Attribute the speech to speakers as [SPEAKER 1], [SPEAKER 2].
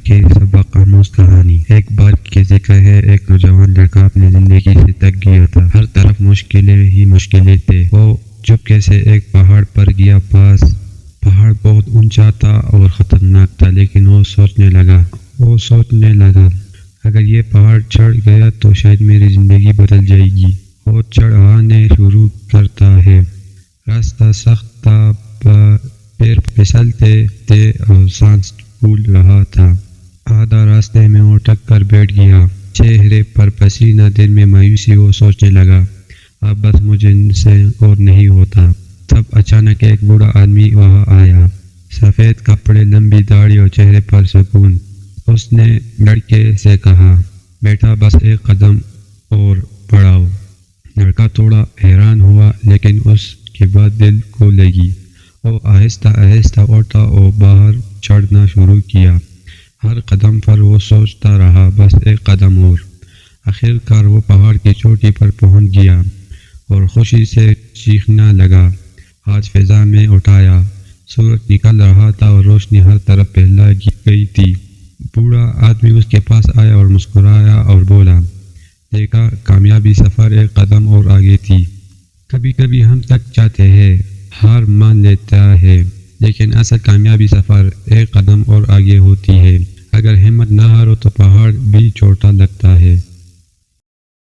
[SPEAKER 1] کی سبق آموز کہانی۔ ایک بار کی ذکر ہے، ایک نوجوان لڑکا اپنی زندگی سے تک گیا تھا۔ ہر طرف مشکلیں ہی مشکلیں تھے۔ وہ چپکے سے ایک پہاڑ پر گیا۔ پہاڑ بہت اونچا تھا اور خطرناک تھا، لیکن وہ سوچنے لگا اگر یہ پہاڑ چڑھ گیا تو شاید میری زندگی بدل جائے گی۔ وہ چڑھانے شروع کرتا ہے۔ راستہ سخت تھا، پیر پھسلتے تھے اور سانس پھول رہا تھا۔ آدھا راستے میں وہ اٹک کر بیٹھ گیا، چہرے پر پسینہ، دل میں مایوسی۔ وہ سوچنے لگا اب بس مجھے ان سے اور نہیں ہوتا۔ تب اچانک ایک بوڑھا آدمی وہاں آیا، سفید کپڑے، لمبی داڑھی اور چہرے پر سکون۔ اس نے لڑکے سے کہا بیٹا بس ایک قدم اور بڑھاؤ۔ لڑکا تھوڑا حیران ہوا، لیکن اس کے بعد دل کو لگی۔ وہ آہستہ آہستہ اٹھا اور باہر چڑھنا شروع کیا۔ ہر قدم پر وہ سوچتا رہا بس ایک قدم اور۔ آخر کار وہ پہاڑ کی چوٹی پر پہنچ گیا اور خوشی سے چیخنے لگا۔ ہاتھ فضا میں اٹھایا، سورج نکل رہا تھا اور روشنی ہر طرف پھیل گئی تھی۔ بوڑھا آدمی اس کے پاس آیا اور مسکرایا اور بولا دیکھا، کامیابی سفر ایک قدم اور آگے تھی۔ کبھی کبھی ہم تک جاتے ہیں، ہار مان لیتا ہے، لیکن اصل کامیابی سفر ایک قدم اور آگے ہوتی ہے۔ اگر ہمت نہ ہارو تو پہاڑ بھی چھوٹا لگتا ہے۔